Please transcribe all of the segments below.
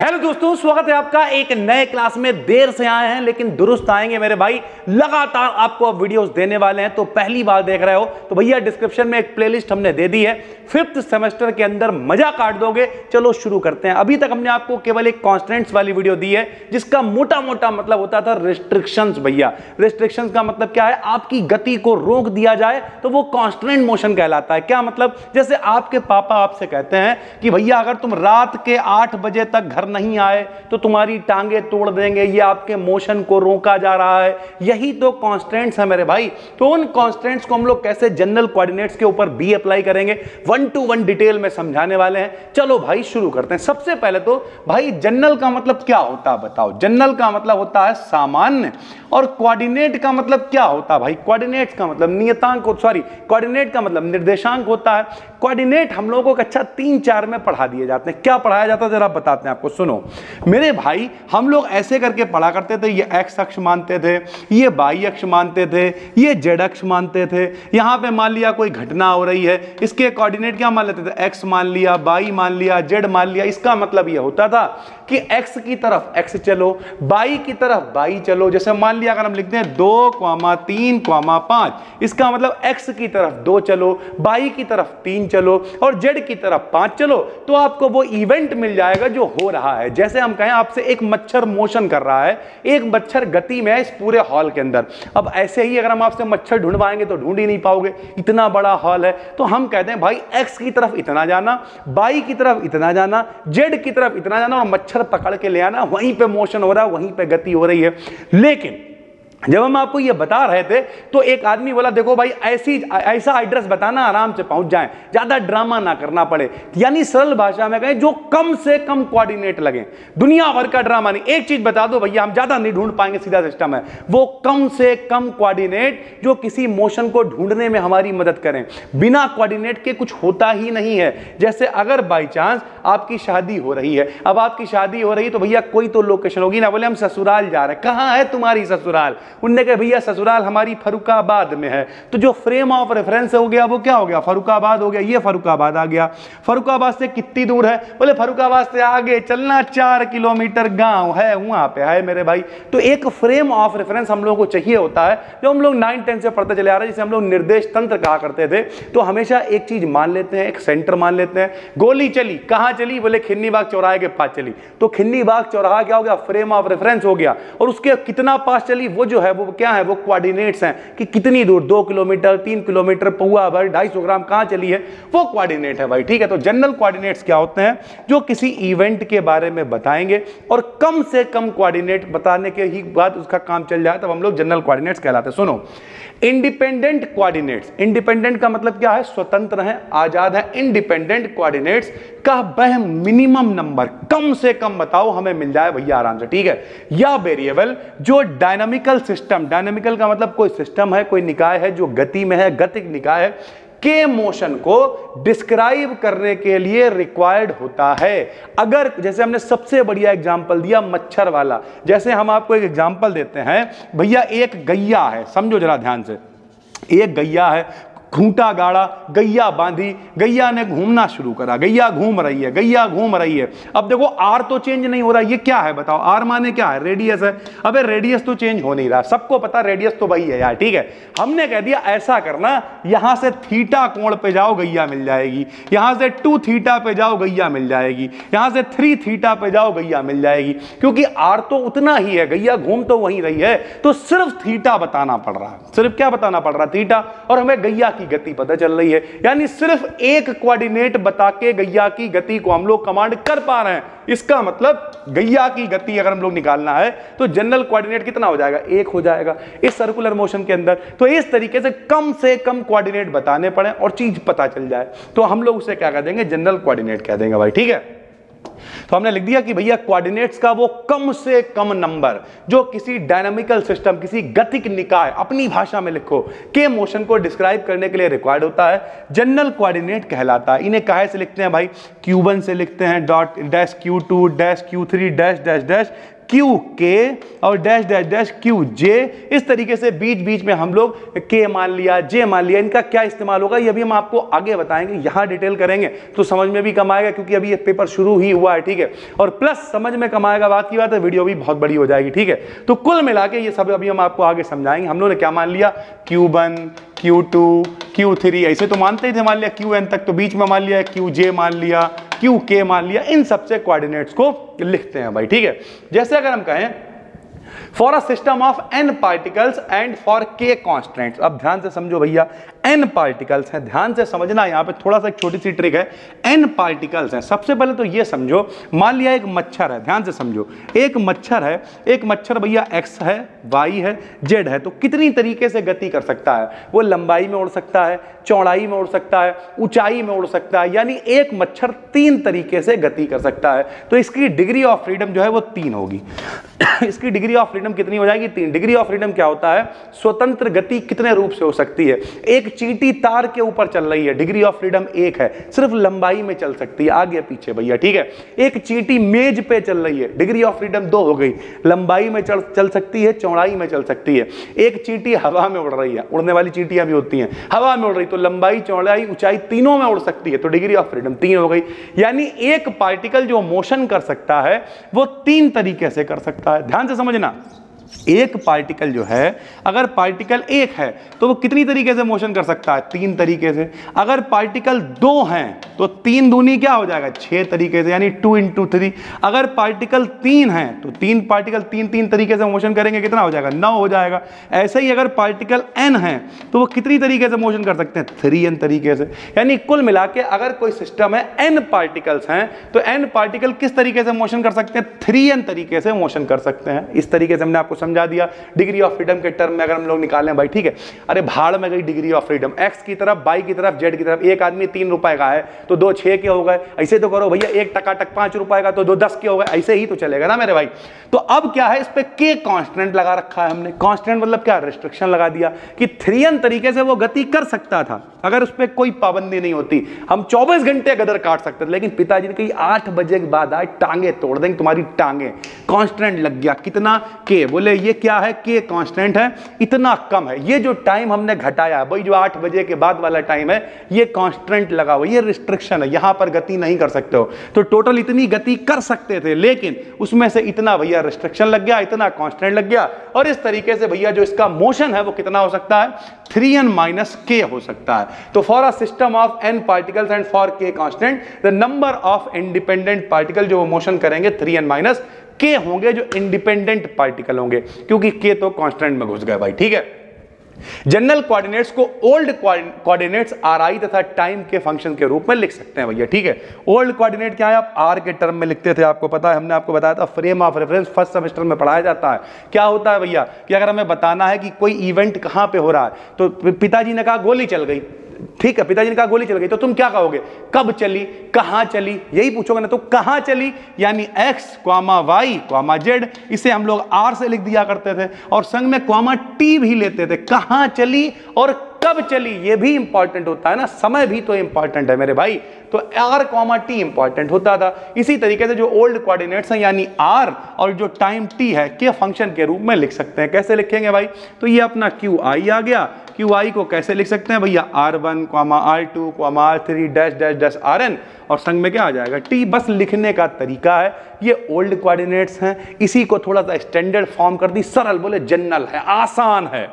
Hello दोस्तों, स्वागत है आपका एक नए क्लास में। देर से आए हैं लेकिन दुरुस्त आएंगे मेरे भाई। लगातार आपको अब वीडियोस देने वाले हैं, तो पहली बार देख रहे हो तो भैया डिस्क्रिप्शन में एक प्लेलिस्ट हमने दे दी है। 5th सेमेस्टर के अंदर मजा काट दोगे। चलो शुरू करते हैं। अभी तक हमने आपको केवल एक कॉन्स्टेंट्स वाली वीडियो दी है जिसका मोटा मोटा मतलब होता था रिस्ट्रिक्शंस। भैया रिस्ट्रिक्शंस का मतलब क्या है? आपकी गति को रोक दिया जाए तो वो कांस्टेंट मोशन कहलाता है। क्या मतलब? जैसे आपके पापा आपसे कहते हैं कि भैया अगर तुम रात के 8 बजे तक घर नहीं आए तो तुम्हारी टांगे तोड़ देंगे, ये आपके मोशन को रोका जा रहा है। यही तो कांस्टेंट्स है मेरे भाई। तो उन कांस्टेंट्स को हम लोग कैसे जनरल कोऑर्डिनेट्स के ऊपर भी अप्लाई करेंगे, 1 to 1 डिटेल में समझाने वाले हैं। चलो भाई शुरू करते हैं। सबसे पहले तो भाई जनरल का मतलब क्या होता है बताओ? जनरल का मतलब होता है सामान्य, और कोऑर्डिनेट का मतलब क्या होता है भाई? कोऑर्डिनेट्स का मतलब नियतांक, कोऑर्डिनेट का मतलब निर्देशांक होता है। कोऑर्डिनेट हम लोगों को कक्षा 3-4 में पढ़ा दिए जाते हैं। क्या पढ़ाया जाता है जरा बताते हैं आपको, सुनो मेरे भाई। हम लोग ऐसे करके पढ़ा करते थे, ये एक्स अक्ष मानते थे, ये वाई अक्ष मानते थे, ये जेड अक्ष मानते थे। यहां पे मान लिया कोई घटना हो रही है, इसके कोऑर्डिनेट क्या मान लेते थे? एक्स मान लिया, वाई मान लिया, जेड मान लिया। इसका मतलब ये होता था कि एक्स की तरफ एक्स चलो, वाई की तरफ वाई चलो। जैसे मान लिया अगर हम लिखते हैं 2,3,5, इसका मतलब एक्स की तरफ 2 चलो, वाई की तरफ 3 चलो और जेड की तरफ 5 चलो, तो आपको वो इवेंट मिल जाएगा जो हो रहा है। जैसे हम कहें आपसे एक मच्छर मोशन कर रहा है, एक मच्छर गति में है इस पूरे हॉल के अंदर। अब ऐसे ही अगर हम आपसे मच्छर ढूंढवाएंगे तो ढूंढ ही नहीं पाओगे, इतना बड़ा हॉल है। तो हम कहते हैं भाई एक्स की तरफ इतना जाना, वाई की तरफ इतना जाना, जेड की तरफ इतना जाना और मच्छर पकड़ के ले आना। वहीं पे मोशन हो रहा है, वहीं पे गति हो रही है। लेकिन जब हम आपको ये बता रहे थे तो एक आदमी बोला देखो भाई ऐसा एड्रेस बताना आराम से पहुंच जाए, ज्यादा ड्रामा ना करना पड़े। यानी सरल भाषा में कहें जो कम से कम कोऑर्डिनेट लगे, दुनिया भर का ड्रामा नहीं। एक चीज बता दो भैया, हम ज्यादा नहीं ढूंढ पाएंगे, सीधा सिस्टम है। वो कम से कम कोऑर्डिनेट जो किसी मोशन को ढूंढने में हमारी मदद करें। बिना कोऑर्डिनेट के कुछ होता ही नहीं है। जैसे अगर बाई चांस आपकी शादी हो रही है, अब आपकी शादी हो रही है तो भैया कोई तो लोकेशन होगी ना। बोले हम ससुराल जा रहे हैं, कहां है तुम्हारी ससुराल? उनने कहा भैया ससुराल हमारी फर्रुखाबाद में है। तो जो फ्रेम ऑफ रेफरेंस हो गया वो क्या हो गया? फर्रुखाबाद हो गया। ये फर्रुखाबाद आ गया। फर्रुखाबाद से कितनी दूर है? बोले फर्रुखाबाद से आगे चलना 4 किलोमीटर गांव है, वहां पे है मेरे भाई। तो एक फ्रेम ऑफ रेफरेंस हम लोगों को चाहिए होता है, जो हम लोग 9-10 से पढ़ते चले आ रहे हैं, जिसे हम लोग निर्देश तंत्र कहा करते थे। तो हमेशा एक चीज मान लेते हैं, एक सेंटर मान लेते हैं। गोली चली, कहां चली? बोले खिन्नी बाग चौराहे के पास चली। तो खिन्नी बाग चौराहा क्या हो गया? फ्रेम ऑफ रेफरेंस हो गया। और उसके कितना पास चली वो जो है वो क्या है? वो कोऑर्डिनेट्स हैं कि कितनी दूर, 2 किलोमीटर, 3 किलोमीटर, पौवा भर, 250 ग्राम कहां चली है, वो कोऑर्डिनेट है भाई। ठीक है, तो जनरल कोऑर्डिनेट्स क्या होते हैं? जो किसी इवेंट के बारे में बताएंगे और कम से कम कोऑर्डिनेट बताने के ही बाद उसका काम चल जाए, तब हम लोग जनरल कोऑर्डिनेट्स कहलाते हैं। सुनो, इंडिपेंडेंट कोऑर्डिनेट्स। इंडिपेंडेंट का मतलब क्या है? स्वतंत्र है, आजाद है। इंडिपेंडेंट कोऑर्डिनेट्स का वह मिनिमम नंबर, कम से कम बताओ हमें मिल जाए भैया आराम से। ठीक है, या वेरिएबल जो डायनामिकल सिस्टम, डायनामिकल का मतलब कोई सिस्टम है, कोई निकाय है जो गति में है, गतिक निकाय है, के मोशन को डिस्क्राइब करने के लिए रिक्वायर्ड होता है। अगर जैसे हमने सबसे बढ़िया एग्जांपल दिया मच्छर वाला, जैसे हम आपको एक एग्जांपल देते हैं भैया, एक गैया है, समझो जरा ध्यान से। एक गैया है, खूंटा गाड़ा, गैया बांधी, गैया ने घूमना शुरू करा, गैया घूम रही है, गैया घूम रही है। अब देखो आर तो चेंज नहीं हो रहा, ये क्या है बताओ? आर माने क्या है? रेडियस है। अबे रेडियस तो चेंज हो नहीं रहा, सबको पता रेडियस तो वही है यार। ठीक है, हमने कह दिया ऐसा करना, यहां से थीटा कोण पे जाओ गैया मिल जाएगी, यहां से 2 थीटा पे जाओ गैया मिल जाएगी, यहां से 3 थीटा पे जाओ गैया मिल जाएगी। क्योंकि आर तो उतना ही है, गैया घूम तो वहीं रही है, तो सिर्फ थीटा बताना पड़ रहा है। सिर्फ क्या बताना पड़ रहा? थीटा। और हमें गैया की गति पता चल रही है, यानी सिर्फ एक कोऑर्डिनेट बता के गैया की गति को हम लोग कमांड कर पा रहे हैं। इसका मतलब गैया की गति अगर हम लोग निकालना है तो जनरल कोऑर्डिनेट कितना हो जाएगा? 1 हो जाएगा इस सर्कुलर मोशन के अंदर। तो इस तरीके से कम कोऑर्डिनेट बताने पड़े और चीज पता चल जाए तो हम लोग उसे क्या कह देंगे? जनरल कोऑर्डिनेट कह देंगे भाई। ठीक है, तो हमने लिख दिया कि भैया कोऑर्डिनेट्स का वो कम से कम नंबर जो किसी डायनामिकल सिस्टम, किसी गतिक निकाय, अपनी भाषा में लिखो, के मोशन को डिस्क्राइब करने के लिए रिक्वायर्ड होता है, जनरल कोऑर्डिनेट कहलाता है। इन्हें काहे से लिखते हैं भाई? Q1 से लिखते हैं, dot dash Q2 dash Q3 dash dash dash Q के और डैश डैश डैश क्यू जे, इस तरीके से बीच बीच में हम लोग के मान लिया, जे मान लिया, इनका क्या इस्तेमाल होगा ये भी हम आपको आगे बताएंगे। यहां डिटेल करेंगे तो समझ में भी कम आएगा, क्योंकि अभी ये पेपर शुरू ही हुआ है, ठीक है, और प्लस समझ में कम आएगा, बात की बात है, वीडियो भी बहुत बड़ी हो जाएगी, ठीक है। तो कुल मिला के ये सब अभी हम आपको आगे समझाएंगे। हम लोगों ने क्या मान लिया, Q1 Q2 Q3, ऐसे तो मानते ही थे, मान लिया Qn तक, तो बीच में मान लिया Qj मान लिया, Qk मान लिया, इन सबसे कोऑर्डिनेट्स को लिखते हैं भाई, ठीक है। जैसे अगर हम कहें for a system of n particles and for k constants, अब ध्यान से समझो भैया, n पार्टिकल्स हैं, ध्यान से समझना, यहां पे थोड़ा सा एक छोटी सी ट्रिक है। n पार्टिकल्स हैं, सबसे पहले तो ये समझो, मान लिया एक मच्छर है, ध्यान से समझो, एक मच्छर है, एक मच्छर भैया x है, y है, z है, तो कितनी तरीके से गति कर सकता है, वो लंबाई में उड़ सकता है, चौड़ाई में उड़ सकता है, ऊंचाई में उड़ सकता है, यानी एक मच्छर 3 तरीके से गति कर सकता है। तो इसकी डिग्री ऑफ फ्रीडम जो है वो 3 होगी। इसकी डिग्री ऑफ फ्रीडम कितनी हो जाएगी, 3। डिग्री ऑफ फ्रीडम क्या होता है, स्वतंत्र गति कितने रूप से हो सकती है। एक चींटी तार के ऊपर चल रही है, डिग्री ऑफ फ्रीडम 1 है, सिर्फ लंबाई में चल सकती है, आगे पीछे भैया, ठीक है। एक चींटी मेज पे चल रही है, डिग्री ऑफ फ्रीडम 2 हो गई, लंबाई में चल सकती है, चौड़ाई में चल सकती है। एक चींटी हवा में उड़ रही है, उड़ने वाली चींटियां भी होती हैं, हवा में उड़ रही, तो लंबाई, चौड़ाई, ऊंचाई तीनों में उड़ सकती है, तो डिग्री ऑफ फ्रीडम 3 हो गई। यानी एक पार्टिकल जो मोशन कर सकता है वो 3 तरीके से कर सकता है। ध्यान से समझना, एक पार्टिकल जो है, अगर पार्टिकल 1 है तो वो कितनी तरीके से मोशन कर सकता है, 3 तरीके से। अगर पार्टिकल 2 हैं तो 3 दूनी क्या हो जाएगा, 6 तरीके से, यानी 2 × 3। अगर पार्टिकल 3 है तो 3 पार्टिकल 3 तरीके से मोशन करेंगे, कितना हो जाएगा, 9 हो जाएगा। ऐसे ही अगर पार्टिकल n है तो वो कितनी तरीके से मोशन कर सकते हैं, 3n तरीके से। यानी कुल मिला के अगर कोई सिस्टम है, n पार्टिकल्स हैं, तो n पार्टिकल किस तरीके से मोशन कर सकते हैं, 3n तरीके से मोशन कर सकते हैं। इस तरीके से हमने आपको समझा दिया। डिग्री ऑफ फ्रीडम के टर्म में अगर हम लोग निकालें भाई, ठीक है, अरे भाड़ में गई डिग्री ऑफ फ्रीडम, x की तरफ, y की तरफ, z की तरफ। एक आदमी 3 रुपए का है तो 2 6 के हो गए, ऐसे तो करो भैया। एक टकाटक 5 रुपए का तो 2 10 के हो गए, ऐसे ही तो चलेगा ना मेरे भाई। तो अब क्या है, इस पे k कांस्टेंट लगा रखा है हमने। कांस्टेंट मतलब क्या, रिस्ट्रिक्शन लगा दिया कि 3n तरीके से वो गति कर सकता था, अगर उस पर कोई पाबंदी नहीं होती। हम 24 घंटे गदर काट सकते थे, लेकिन पिताजी ने कही 8 बजे के बाद आज टांगे तोड़ देंगे तुम्हारी टांगे। कांस्टेंट लग गया, कितना, k। बोले ये क्या है, k कांस्टेंट है, इतना कम है। ये जो टाइम हमने घटाया भाई, जो 8 बजे के बाद वाला टाइम है, ये कांस्टेंट लगा हुआ, ये रिस्ट्रिक्शन है, यहां पर गति नहीं कर सकते हो। तो टोटल इतनी गति कर सकते थे, लेकिन उसमें से इतना भैया रिस्ट्रिक्शन लग गया, इतना कांस्टेंट लग गया। और इस तरीके से भैया जो इसका मोशन है वो कितना हो सकता है, 3n - k हो सकता है। तो for a system of n particles and for k constant, the number of independent particle जो मोशन करेंगे 3n - k होंगे, जो इंडिपेंडेंट पार्टिकल होंगे, क्योंकि k तो कांस्टेंट में घुस गए भाई, ठीक है। जनरल कोऑर्डिनेट्स को ओल्ड कोऑर्डिनेट्स ri तथा टाइम के फंक्शन के रूप में लिख सकते हैं भैया, ठीक है। ओल्ड कोऑर्डिनेट क्या है, आप r के टर्म में लिखते थे, आपको पता है, हमने आपको बताया था, frame of reference first semester में पढ़ाया जाता है। क्या होता है भैया कि अगर हमें बताना है कि कोई इवेंट कहां पे हो रहा है, तो पिताजी ने कहा गोली चल गई, ठीक है, पिताजी ने कहा गोली चल गई, तो तुम क्या कहोगे, कब चली, कहां चली, यही पूछोगे ना। तो कहां चली यानी x, y, z, इसे हम लोग r से लिख दिया करते थे, और संग में t भी लेते थे। कहां चली और कब चली, ये भी इंपॉर्टेंट होता है ना, समय भी तो इंपॉर्टेंट है मेरे भाई। तो r, t इंपॉर्टेंट होता था। इसी तरीके से जो ओल्ड कोऑर्डिनेट्स हैं यानी r और जो टाइम t है, के फंक्शन के रूप में लिख सकते हैं। कैसे लिखेंगे भाई, तो ये अपना qi आ गया। qi को कैसे लिख सकते हैं भैया, r1, r2, r3 dash dash dash rn, और संग में क्या आ जाएगा, t। बस लिखने का तरीका है। ये ओल्ड कोऑर्डिनेट्स हैं, इसी को थोड़ा सा स्टैंडर्ड फॉर्म कर दी, सरल बोले जनरल है, आसान है।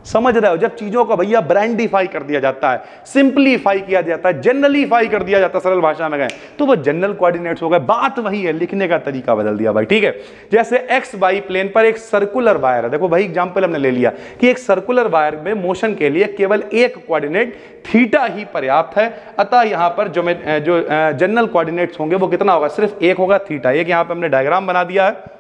समझ रहे हो, जब चीजों को भैया ब्रांडिफाई कर दिया जाता है, सिंपलीफाई किया जाता है, जनरलीफाई कर दिया जाता है, सरल भाषा में गए तो वो जनरल कोऑर्डिनेट्स हो गए। बात वही है, लिखने का तरीका बदल दिया भाई, ठीक है। जैसे एक्स वाई प्लेन पर एक सर्कुलर वायर है, देखो भाई एग्जांपल हमने ले लिया कि एक सर्कुलर वायर में मोशन के लिए केवल एक कोऑर्डिनेट थीटा ही पर्याप्त है। अतः यहां पर जो जनरल कोऑर्डिनेट्स होंगे वो कितना होगा, सिर्फ एक होगा, थीटा। एक यहां पर हमने डायग्राम बना दिया है,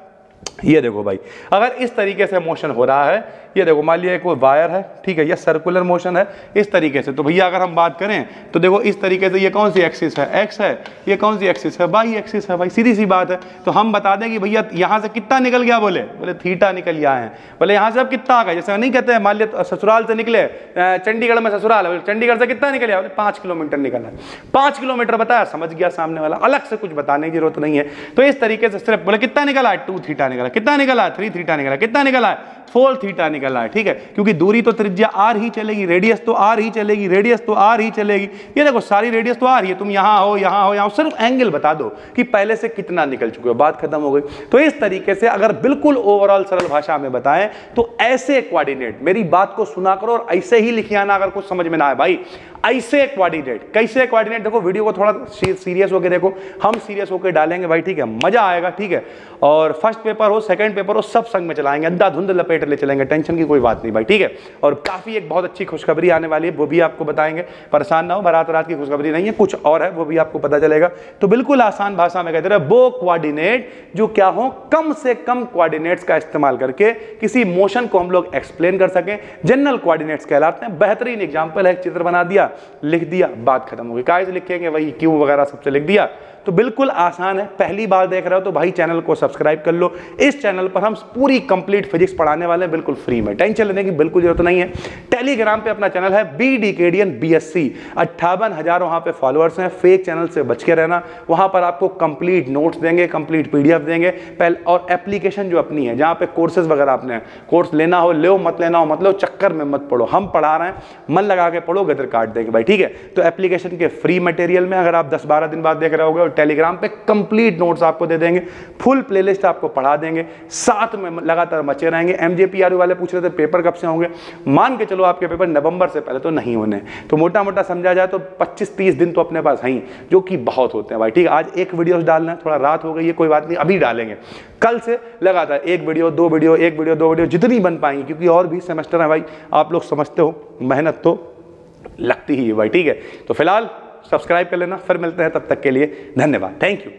ये देखो भाई, अगर इस तरीके से मोशन हो रहा है, ये देखो मान लिया कोई वायर है, ठीक है, ये सर्कुलर मोशन है इस तरीके से। तो भैया अगर हम बात करें तो देखो इस तरीके से ये कौन सी एक्सिस है, एक्स है, ये कौन सी एक्सिस है, वाई एक्सिस है भाई, सीधी सी बात है। तो हम बता दें कि भैया यहाँ से कितना निकल गया, बोले थीटा निकल गया है। बोले यहाँ से अब कितना आ गया, जैसे नहीं कहते हैं मान लिया ससुराल से निकले, चंडीगढ़ में ससुराल है, चंडीगढ़ से कितना निकल गया, 5 किलोमीटर निकला है। 5 किलोमीटर बताया, समझ गया सामने वाला, अलग से कुछ बताने की जरूरत नहीं है। तो इस तरीके से सिर्फ बोले कितना निकला है, 2 थीटा निकला, कितना निकला, 3 थीटा निकला, कितना निकला है, 4 थीटा निकला है, ठीक है। क्योंकि दूरी तो त्रिज्या आर ही चलेगी, रेडियस तो आर ही चलेगी, रेडियस तो आर ही चलेगी। ये देखो सारी रेडियस तो आ रही है, तुम यहाँ हो, यहाँ हो, यहाँ, सिर्फ एंगल बता दो कि पहले से कितना निकल चुके हो, बात खत्म हो गई। तो इस तरीके से अगर बिल्कुल ओवरऑल सरल भाषा में बताएं तो ऐसे कोऑर्डिनेट, मेरी बात को सुना करो और ऐसे ही लिखिए आना अगर कुछ समझ में ना आए भाई। ऐसे कोऑर्डिनेट, कैसे कोऑर्डिनेट, देखो वीडियो को थोड़ा सीरियस होकर देखो, हम सीरियस होकर डालेंगे भाई, ठीक है, मजा आएगा, ठीक है। और फर्स्ट पेपर हो, सेकंड पेपर हो, सब संग में चलाएंगे, अंधाधुंध लपेट ले चलेंगे, टेंशन की कोई बात नहीं भाई, ठीक है। और काफी एक बहुत अच्छी खुशखबरी आने वाली है, वो भी आपको बताएंगे, परेशान ना हो, बारात रात की खुशखबरी नहीं है, कुछ और है, वो भी आपको पता चलेगा। तो बिल्कुल आसान भाषा में कहते रहे, वो कोऑर्डिनेट जो क्या हो, कम से कम कोऑर्डिनेट्स का इस्तेमाल करके किसी मोशन को हम लोग एक्सप्लेन कर सकें, जनरल कोऑर्डिनेट्स कहलाते हैं। बेहतरीन एग्जांपल है, चित्र बना दिया, लिख दिया, बात खत्म हो गई। काहे से लिखेंगे, वही क्यों वगैरह सबसे लिख दिया। तो बिल्कुल आसान है। पहली बार देख रहे हो तो भाई चैनल को सब्सक्राइब कर लो। इस चैनल पर हम पूरी कंप्लीट फिजिक्स पढ़ाने वाले हैं, बिल्कुल फ्री में, टेंशन लेने की बिल्कुल जरूरत नहीं है। टेलीग्राम पे अपना चैनल है BDKDN BSc, 58,000 वहां पे फॉलोअर्स हैं। फेक चैनल से बच के रहना, वहां पर आपको कंप्लीट नोट्स देंगे, कंप्लीट PDF देंगे पहले, और एप्लीकेशन जो अपनी है, जहां पे कोर्सेज वगैरह आपने कोर्स लेना हो लो, मत लेना हो मतलब चक्कर में मत पढ़ो, हम पढ़ा रहे हैं, मन लगा के पढ़ो, गदर काट देंगे भाई, ठीक है। तो एप्लीकेशन के फ्री मटेरियल में अगर आप 10-12 दिन बाद देख रहे होगे, टेलीग्राम पे कंप्लीट नोट्स आपको दे देंगे, फुल प्लेलिस्ट आपको पढ़ा देंगे, साथ में लगातार मचे रहेंगे। MJPRU वाले पूछ रहे थे पेपर कब से होंगे, मान के चलो आपके पेपर नवंबर से पहले तो नहीं होने, तो मोटा मोटा समझा जाए तो 25-30 दिन तो अपने पास हैं, जो कि बहुत होते हैं भाई, ठीक है। आज एक वीडियो डालना है, थोड़ा रात हो गई है, कोई बात नहीं, अभी डालेंगे। कल से लगातार 1 वीडियो 2 वीडियो 1 वीडियो 2 वीडियो जितनी बन पाएंगी, क्योंकि और भी सेमेस्टर है भाई, आप लोग समझते हो, मेहनत तो लगती ही है भाई, ठीक है। तो फिलहाल सब्सक्राइब कर लेना, फिर मिलते हैं, तब तक के लिए धन्यवाद, थैंक यू।